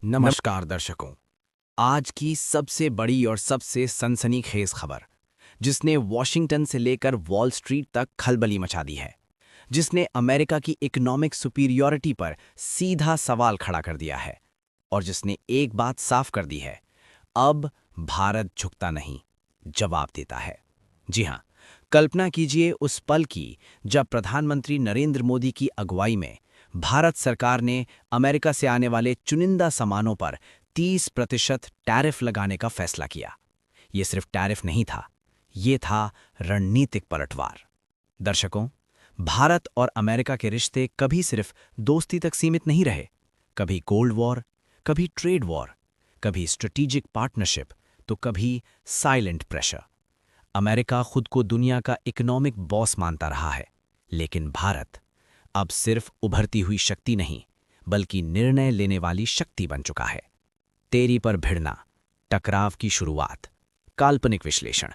नमस्कार दर्शकों। आज की सबसे बड़ी और सबसे सनसनीखेज खबर, जिसने वॉशिंगटन से लेकर वॉल स्ट्रीट तक खलबली मचा दी है, जिसने अमेरिका की इकोनॉमिक सुपीरियॉरिटी पर सीधा सवाल खड़ा कर दिया है और जिसने एक बात साफ कर दी है, अब भारत झुकता नहीं, जवाब देता है। जी हां, कल्पना कीजिए उस पल की जब प्रधानमंत्री नरेंद्र मोदी की अगुवाई में भारत सरकार ने अमेरिका से आने वाले चुनिंदा सामानों पर 30% टैरिफ लगाने का फैसला किया। ये सिर्फ टैरिफ नहीं था, ये था रणनीतिक पलटवार। दर्शकों, भारत और अमेरिका के रिश्ते कभी सिर्फ दोस्ती तक सीमित नहीं रहे। कभी कोल्ड वॉर, कभी ट्रेड वॉर, कभी स्ट्रेटेजिक पार्टनरशिप, तो कभी साइलेंट प्रेशर। अमेरिका खुद को दुनिया का इकोनॉमिक बॉस मानता रहा है, लेकिन भारत अब सिर्फ उभरती हुई शक्ति नहीं, बल्कि निर्णय लेने वाली शक्ति बन चुका है। तेरी पर भिड़ना, टकराव की शुरुआत, काल्पनिक विश्लेषण।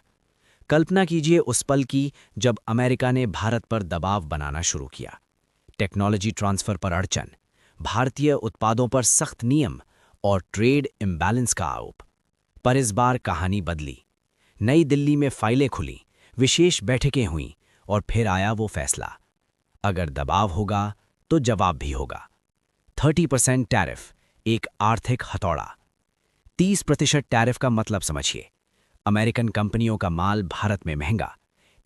कल्पना कीजिए उस पल की जब अमेरिका ने भारत पर दबाव बनाना शुरू किया। टेक्नोलॉजी ट्रांसफर पर अड़चन, भारतीय उत्पादों पर सख्त नियम और ट्रेड इम्बैलेंस का आरोप। पर इस बार कहानी बदली। नई दिल्ली में फाइलें खुली, विशेष बैठकें हुईं और फिर आया वो फैसला, अगर दबाव होगा तो जवाब भी होगा। 30% टैरिफ, एक आर्थिक हथौड़ा। 30% टैरिफ का मतलब समझिए। अमेरिकन कंपनियों का माल भारत में महंगा,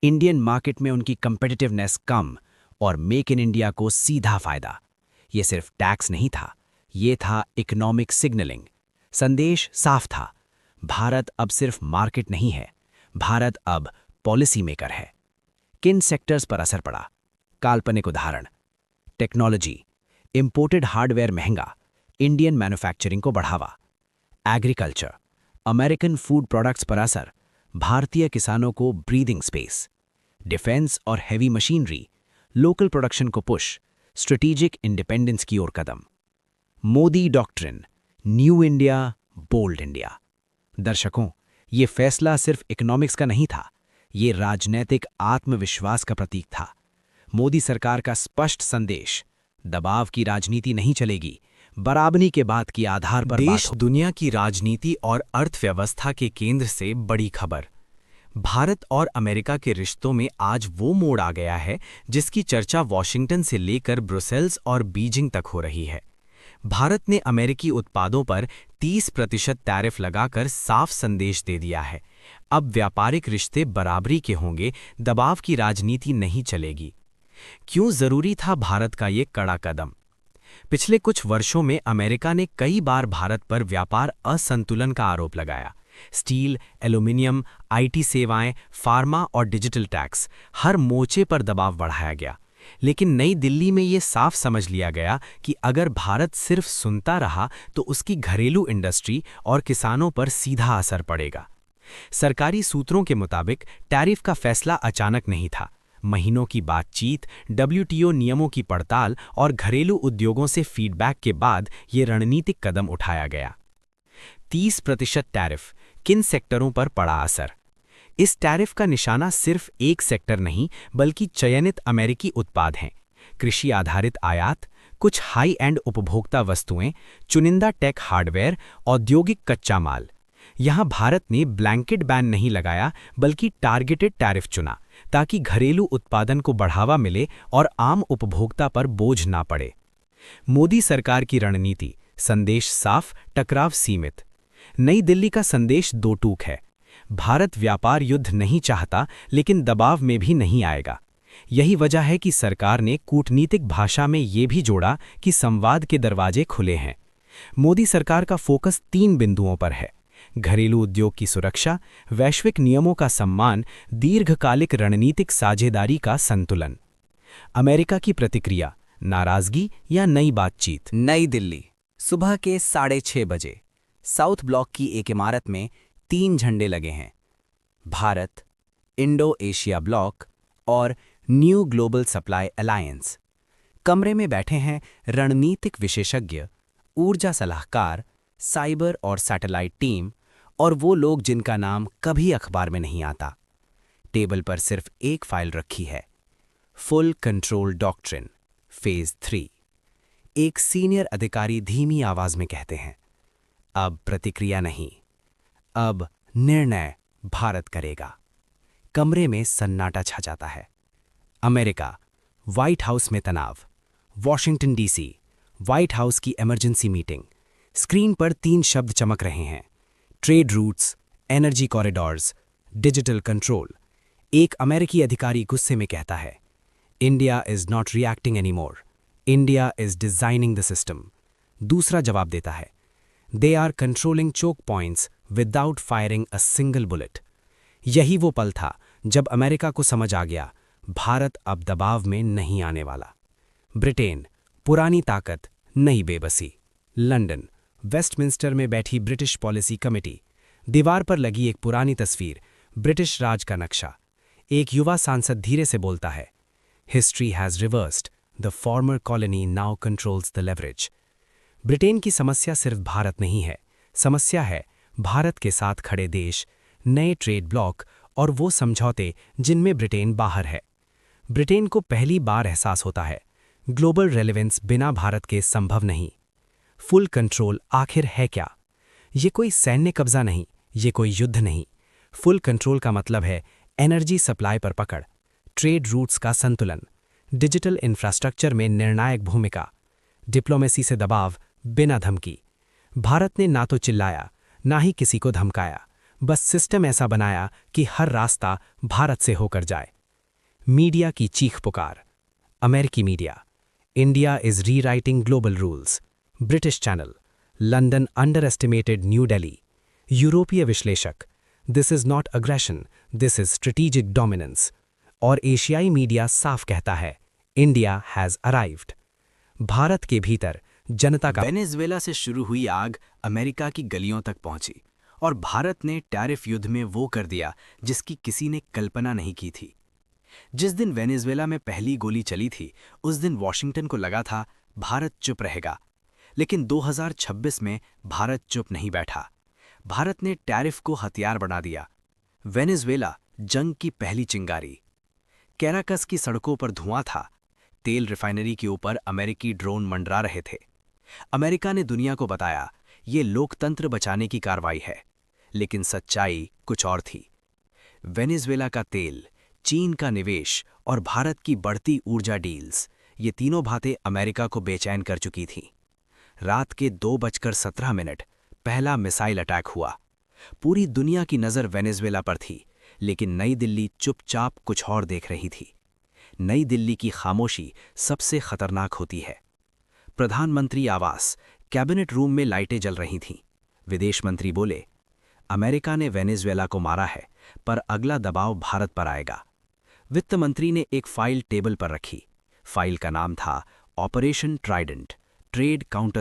इंडियन मार्केट में उनकी कंपेटिटिवनेस कम और मेक इन इंडिया को सीधा फायदा। ये सिर्फ टैक्स नहीं था, ये था इकोनॉमिक सिग्नलिंग। संदेश साफ था, भारत अब सिर्फ मार्केट नहीं है, भारत अब पॉलिसी मेकर है। किन सेक्टर्स पर असर पड़ा? काल्पनिक उदाहरण, टेक्नोलॉजी, इंपोर्टेड हार्डवेयर महंगा, इंडियन मैन्युफैक्चरिंग को बढ़ावा। एग्रीकल्चर, अमेरिकन फूड प्रोडक्ट्स पर असर, भारतीय किसानों को ब्रीदिंग स्पेस। डिफेंस और हैवी मशीनरी, लोकल प्रोडक्शन को पुश, स्ट्रेटेजिक इंडिपेंडेंस की ओर कदम। Modi doctrine, new India, bold India. दर्शकों, ये फैसला सिर्फ इकोनॉमिक्स का नहीं था, ये राजनैतिक आत्मविश्वास का प्रतीक था। मोदी सरकार का स्पष्ट संदेश, दबाव की राजनीति नहीं चलेगी, बराबरी के बात की आधार पर देश दुनिया की राजनीति और अर्थव्यवस्था के केंद्र से बड़ी खबर। भारत और अमेरिका के रिश्तों में आज वो मोड़ आ गया है जिसकी चर्चा वॉशिंगटन से लेकर ब्रुसेल्स और बीजिंग तक हो रही है। भारत ने अमेरिकी उत्पादों पर 30% टैरिफ लगाकर साफ संदेश दे दिया है, अब व्यापारिक रिश्ते बराबरी के होंगे, दबाव की राजनीति नहीं चलेगी। क्यों जरूरी था भारत का ये कड़ा कदम? पिछले कुछ वर्षों में अमेरिका ने कई बार भारत पर व्यापार असंतुलन का आरोप लगाया। स्टील, एल्यूमिनियम, आईटी सेवाएं, फार्मा और डिजिटल टैक्स, हर मोर्चे पर दबाव बढ़ाया गया। लेकिन नई दिल्ली में ये साफ समझ लिया गया कि अगर भारत सिर्फ सुनता रहा तो उसकी घरेलू इंडस्ट्री और किसानों पर सीधा असर पड़ेगा। सरकारी सूत्रों के मुताबिक टैरिफ का फैसला अचानक नहीं था। महीनों की बातचीत, डब्ल्यूटीओ नियमों की पड़ताल और घरेलू उद्योगों से फीडबैक के बाद ये रणनीतिक कदम उठाया गया। 30% टैरिफ, किन सेक्टरों पर पड़ा असर? इस टैरिफ का निशाना सिर्फ एक सेक्टर नहीं, बल्कि चयनित अमेरिकी उत्पाद हैं। कृषि आधारित आयात, कुछ हाई एंड उपभोक्ता वस्तुएं, चुनिंदा टेक हार्डवेयर, औद्योगिक कच्चा माल। यहां भारत ने ब्लैंकेट बैन नहीं लगाया, बल्कि टारगेटेड टैरिफ चुना, ताकि घरेलू उत्पादन को बढ़ावा मिले और आम उपभोक्ता पर बोझ ना पड़े। मोदी सरकार की रणनीति, संदेश साफ, टकराव सीमित। नई दिल्ली का संदेश दो टूक है, भारत व्यापार युद्ध नहीं चाहता, लेकिन दबाव में भी नहीं आएगा। यही वजह है कि सरकार ने कूटनीतिक भाषा में ये भी जोड़ा कि संवाद के दरवाजे खुले हैं। मोदी सरकार का फोकस 3 बिंदुओं पर है: घरेलू उद्योग की सुरक्षा, वैश्विक नियमों का सम्मान, दीर्घकालिक रणनीतिक साझेदारी का संतुलन। अमेरिका की प्रतिक्रिया, नाराजगी या नई बातचीत? नई दिल्ली, सुबह के 6:30 बजे। साउथ ब्लॉक की एक इमारत में 3 झंडे लगे हैं, भारत, इंडो एशिया ब्लॉक और न्यू ग्लोबल सप्लाई अलायंस। कमरे में बैठे हैं रणनीतिक विशेषज्ञ, ऊर्जा सलाहकार, साइबर और सैटेलाइट टीम और वो लोग जिनका नाम कभी अखबार में नहीं आता। टेबल पर सिर्फ एक फाइल रखी है, फुल कंट्रोल डॉक्ट्रिन, फेज 3। एक सीनियर अधिकारी धीमी आवाज में कहते हैं, अब प्रतिक्रिया नहीं, अब निर्णय भारत करेगा। कमरे में सन्नाटा छा जाता है। अमेरिका, व्हाइट हाउस में तनाव। वॉशिंगटन डीसी, व्हाइट हाउस की इमरजेंसी मीटिंग। स्क्रीन पर 3 शब्द चमक रहे हैं: trade routes, energy corridors, digital control. एक अमेरिकी अधिकारी गुस्से में कहता है, India is not reacting anymore, India is designing the system. दूसरा जवाब देता है, they are controlling choke points without firing a single bullet. यही वो पल था जब अमेरिका को समझ आ गया, भारत अब दबाव में नहीं आने वाला। ब्रिटेन, पुरानी ताकत, नई बेबसी। लंदन, वेस्टमिंस्टर में बैठी ब्रिटिश पॉलिसी कमेटी। दीवार पर लगी एक पुरानी तस्वीर, ब्रिटिश राज का नक्शा। एक युवा सांसद धीरे से बोलता है, history has reversed, the former colony now controls the leverage. Britain की समस्या सिर्फ भारत नहीं है, समस्या है भारत के साथ खड़े देश, नए ट्रेड ब्लॉक और वो समझौते जिनमें ब्रिटेन बाहर है। ब्रिटेन को पहली बार एहसास होता है, ग्लोबल रेलेवेंस बिना भारत के संभव नहीं। फुल कंट्रोल आखिर है क्या? ये कोई सैन्य कब्जा नहीं, ये कोई युद्ध नहीं। फुल कंट्रोल का मतलब है एनर्जी सप्लाई पर पकड़, ट्रेड रूट्स का संतुलन, डिजिटल इंफ्रास्ट्रक्चर में निर्णायक भूमिका, डिप्लोमेसी से दबाव बिना धमकी। भारत ने ना तो चिल्लाया, ना ही किसी को धमकाया, बस सिस्टम ऐसा बनाया कि हर रास्ता भारत से होकर जाए। मीडिया की चीख पुकार। अमेरिकी media, India is rewriting global rules. British channel, London under estimated new Delhi. यूरोपीय विश्लेषक, this is not aggression, this is strategic dominance. और एशियाई मीडिया साफ कहता है, इंडिया हैज अराइव्ड। भारत के भीतर जनता का वेनेजुएला से शुरू हुई आग अमेरिका की गलियों तक पहुंची और भारत ने टैरिफ युद्ध में वो कर दिया जिसकी किसी ने कल्पना नहीं की थी। जिस दिन वेनेजुएला में पहली गोली चली थी, उस दिन वॉशिंगटन को लगा था भारत चुप रहेगा। लेकिन 2026 में भारत चुप नहीं बैठा। भारत ने टैरिफ को हथियार बना दिया। वेनेजुएला, जंग की पहली चिंगारी। कैराकस की सड़कों पर धुआं था। तेल रिफाइनरी के ऊपर अमेरिकी ड्रोन मंडरा रहे थे। अमेरिका ने दुनिया को बताया, ये लोकतंत्र बचाने की कार्रवाई है। लेकिन सच्चाई कुछ और थी। वेनेजुएला का तेल, चीन का निवेश और भारत की बढ़ती ऊर्जा डील्स, ये तीनों बातें अमेरिका को बेचैन कर चुकी थीं। रात के 2:17 पहला मिसाइल अटैक हुआ। पूरी दुनिया की नज़र वेनेजुएला पर थी, लेकिन नई दिल्ली चुपचाप कुछ और देख रही थी। नई दिल्ली की खामोशी सबसे खतरनाक होती है। प्रधानमंत्री आवास, कैबिनेट रूम में लाइटें जल रही थीं। विदेश मंत्री बोले, अमेरिका ने वेनेजुएला को मारा है, पर अगला दबाव भारत पर आएगा। वित्त मंत्री ने एक फाइल टेबल पर रखी। फाइल का नाम था ऑपरेशन ट्राइडेंट, ट्रेड काउंटर